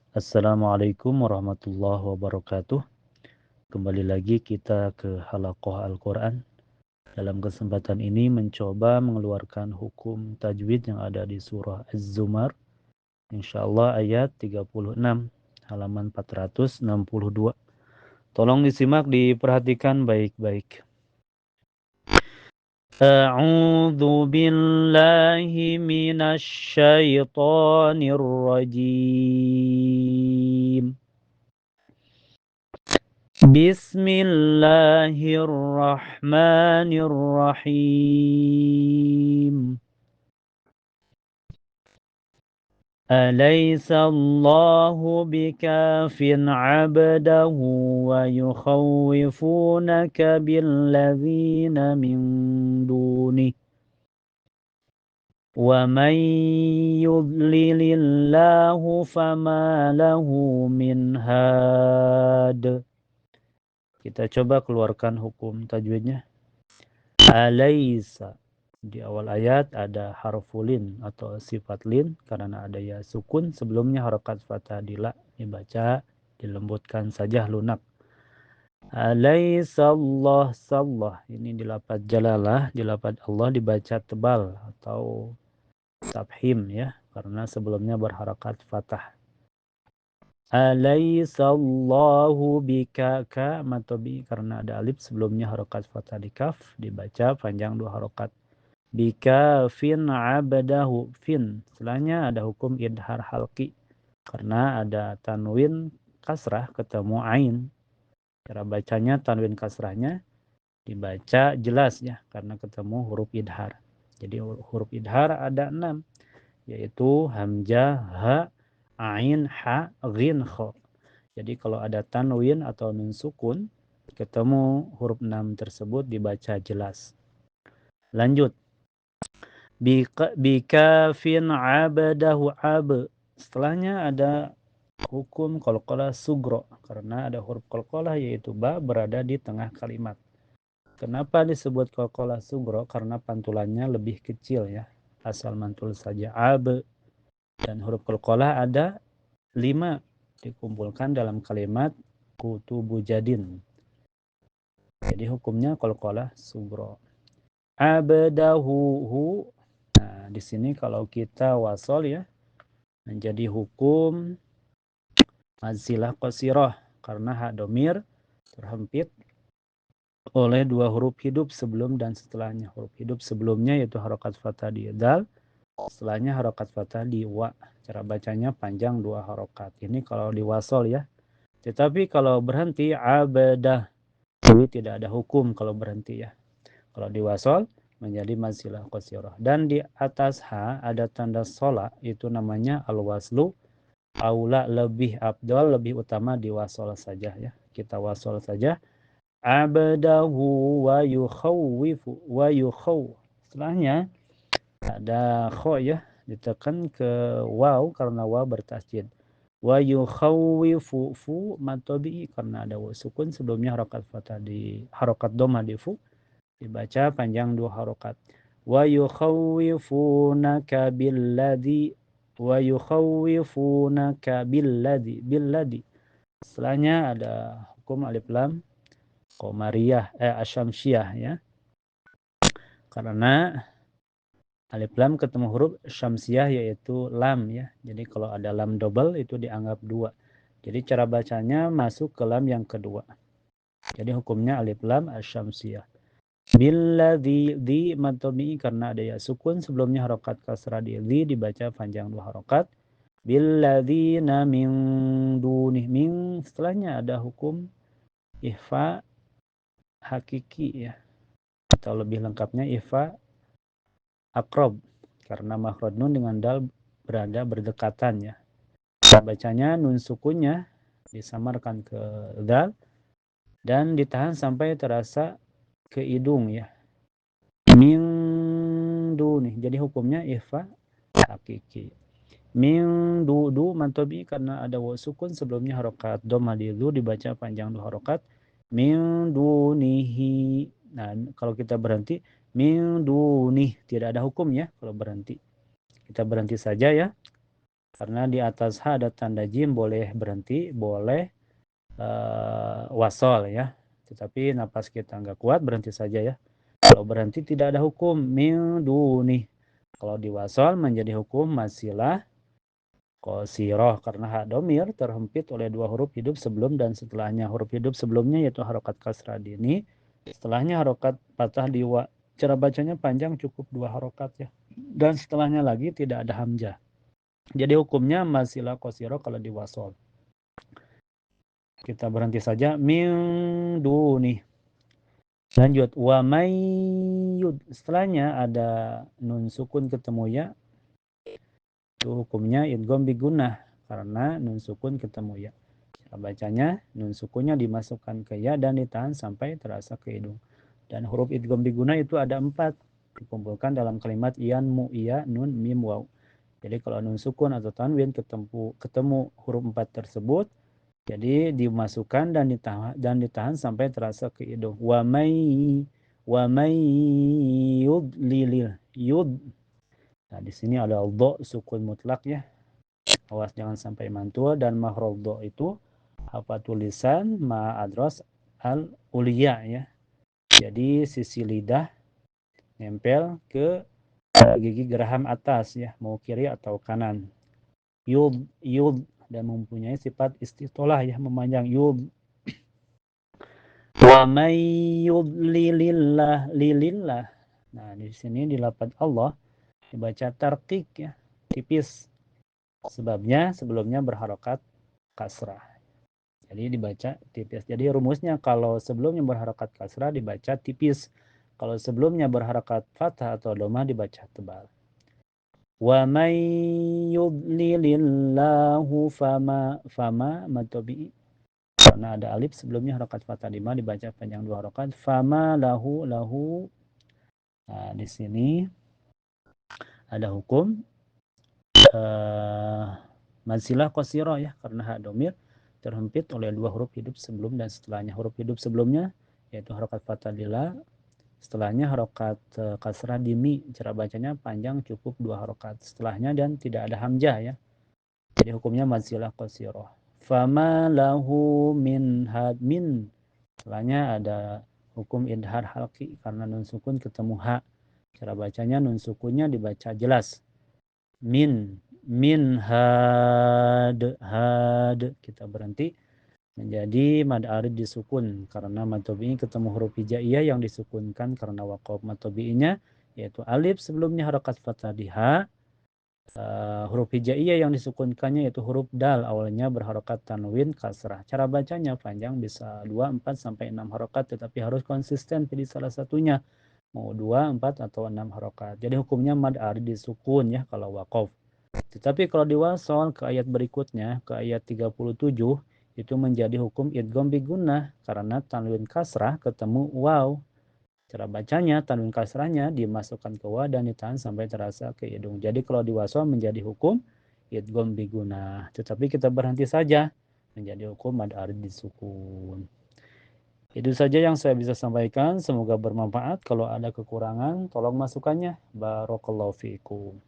Assalamualaikum warahmatullahi wabarakatuh. Kembali lagi kita ke halaqah Al-Quran. Dalam kesempatan ini mencoba mengeluarkan hukum tajwid yang ada di surah Az-Zumar. Insyaallah ayat 36, halaman 462. Tolong disimak, diperhatikan baik-baik. A'udzu billahi minasy syaithanir rajim. Bismillahirrahmanirrahim. أليس الله بكاف عبده ويخوفونك بالذين من دونه ومن يضلل الله فما له من هاد. Kita coba keluarkan hukum tajwidnya. Alaysa. Di awal ayat ada harfulin atau sifat lin karena ada ya sukun sebelumnya harokat fathah di la, dibaca dilembutkan saja lunak. Alaysa Allah sallah, ini di lafaz jalalah, di lafaz Allah dibaca tebal atau tabhim ya, karena sebelumnya berharokat fathah. Alaysa Allahu bika ka matobi, karena ada alif sebelumnya harokat fathah di kaf, dibaca panjang dua harokat. Bika fin abadahu, fin setelahnya ada hukum idhar halqi karena ada tanwin kasrah ketemu ain. Cara bacanya tanwin kasrahnya dibaca jelas ya karena ketemu huruf idhar. Jadi huruf idhar ada 6, yaitu hamzah, ha, ain, ha, ghin, kha. Jadi kalau ada tanwin atau nun sukun ketemu huruf 6 tersebut dibaca jelas. Lanjut. Bikafin abadahu ab. Setelahnya ada hukum qalqalah sugro karena ada huruf qalqalah yaitu ba berada di tengah kalimat. Kenapa disebut qalqalah sugro? Karena pantulannya lebih kecil ya. Asal mantul saja ab, dan huruf qalqalah ada 5 dikumpulkan dalam kalimat kutubu jadin. Jadi hukumnya qalqalah sugro. Abdahu. Nah, di sini kalau kita wasol ya menjadi hukum mazilah qasirah karena hak domir terhempit oleh dua huruf hidup sebelum dan setelahnya. Huruf hidup sebelumnya yaitu harokat fathah di dal, setelahnya harokat fathah di wa. Cara bacanya panjang dua harokat. Ini kalau di wasol ya. Tetapi kalau berhenti abadah, jadi tidak ada hukum kalau berhenti ya. Kalau di wasol menjadi mazilah qasirah. Dan di atas ha ada tanda sola, itu namanya al-waslu aula, lebih abdol, lebih utama di wasol saja ya. Kita wasol saja. Abdahu wa yukhawwifu wa yukhaw. Setelahnya ada kho ya, ditekan ke waw karena waw bertasjid. Wa yukhawwifu fu matobi karena ada waw sukun sebelumnya harokat fathah di harokat doma di fu, dibaca panjang dua harokat. Wa yukhawwifunaka billadzi wa yukhawwifunaka billadzi. Setelahnya ada hukum alif lam qamariyah asyamsiyah ya. Karena alif lam ketemu huruf syamsiyah yaitu lam ya. Jadi kalau ada lam double itu dianggap 2. Jadi cara bacanya masuk ke lam yang kedua. Jadi hukumnya alif lam asyamsiyah. Billadzi di matobi karena ada ya sukun sebelumnya harokat kasrah di dibaca panjang dua harokat. Billadzina min dunih, min setelahnya ada hukum ihfa hakiki ya, atau lebih lengkapnya ihfa akrob karena makhraj nun dengan dal berada berdekatan ya. Bacanya nun sukunnya disamarkan ke dal dan ditahan sampai terasa ke hidung ya. Min dunih. Jadi hukumnya ihfa hakiki. Min du mantobi karena ada waw sukun sebelumnya harokat dhamma di lu, dibaca panjang dua harokat. Min dunihi. Nah, kalau kita berhenti min dunih tidak ada hukum ya kalau berhenti. Kita berhenti saja ya. Karena di atas ha ada tanda jim, boleh berhenti, boleh wasol ya. Tetapi napas kita nggak kuat, berhenti saja ya. Kalau berhenti tidak ada hukum min duni. Kalau diwasol menjadi hukum masilah qasiroh karena hak domir terhempit oleh dua huruf hidup sebelum dan setelahnya. Huruf hidup sebelumnya yaitu harokat kasrah dini, setelahnya harokat patah di wa. Cara bacanya panjang, cukup dua harokat ya. Dan setelahnya lagi tidak ada hamzah. Jadi hukumnya masilah qasiroh kalau diwasol. Kita berhenti saja min duni. Lanjut wa mayyud. Setelahnya ada nun sukun ketemu ya. Itu hukumnya idgham bigunah karena nun sukun ketemu ya. Cara bacanya nun sukunnya dimasukkan ke ya dan ditahan sampai terasa ke hidung. Dan huruf idgham bigunah itu ada 4 dikumpulkan dalam kalimat iyan mu iya nun mim waw. Jadi kalau nun sukun atau tanwin ketemu huruf 4 tersebut, jadi dimasukkan dan ditahan sampai terasa ke hidung. Wa may yudlilil yud. Nah, di sini ada dho sukun mutlak ya. Awas jangan sampai mantul. Dan mahruf dho itu apa tulisan ma adros al ulia ya. Jadi sisi lidah nempel ke gigi geraham atas ya, mau kiri atau kanan. Yud dan mempunyai sifat istitolah ya, memanjang yud. Wa may yudlilillah lilillah. Nah, di sini di lafaz Allah dibaca tarqiq ya, tipis. Sebabnya sebelumnya berharokat kasrah. Jadi dibaca tipis. Jadi rumusnya kalau sebelumnya berharokat kasrah dibaca tipis. Kalau sebelumnya berharokat fathah atau dhamma dibaca tebal. Wa may yudlilillahu fama matobi. Karena ada alif sebelumnya harokat fathah lima dibaca panjang 2 harokat. Fama lahu. Nah, di sini ada hukum masilah qasiroh ya, karena hak domir terhempit oleh dua huruf hidup sebelum dan setelahnya. Huruf hidup sebelumnya yaitu harokat fathah lila, setelahnya harokat kasrah dimi. Cara bacanya panjang, cukup 2 harokat setelahnya dan tidak ada hamzah ya. Jadi hukumnya masilah qasiroh. Fama lahu min hadmin. Setelahnya ada hukum idhar halki karena nun sukun ketemu ha. Cara bacanya nun sukunnya dibaca jelas. Min had kita berhenti menjadi mad arid disukun karena mad tabi'i ketemu huruf hijaiyah yang disukunkan karena waqaf. Mad tabi'inya yaitu alif sebelumnya harokat fathah di ha. Huruf hijaiyah yang disukunkannya yaitu huruf dal, awalnya berharokat tanwin kasrah. Cara bacanya panjang, bisa 2, 4 sampai 6 harokat, tetapi harus konsisten pilih salah satunya, mau 2, 4 atau 6 harokat. Jadi hukumnya mad arid disukun ya kalau waqaf. Tetapi kalau diwasol ke ayat berikutnya, ke ayat 37, itu menjadi hukum idgham bigunah karena tanwin kasrah ketemu waw. Cara bacanya tanwin kasrahnya dimasukkan ke wa dan ditahan sampai terasa ke hidung. Jadi kalau diwasol menjadi hukum idgham bigunah. Tetapi kita berhenti saja menjadi hukum mad arid disukun. Itu saja yang saya bisa sampaikan. Semoga bermanfaat. Kalau ada kekurangan, tolong masukannya. Barakallahu fiikum.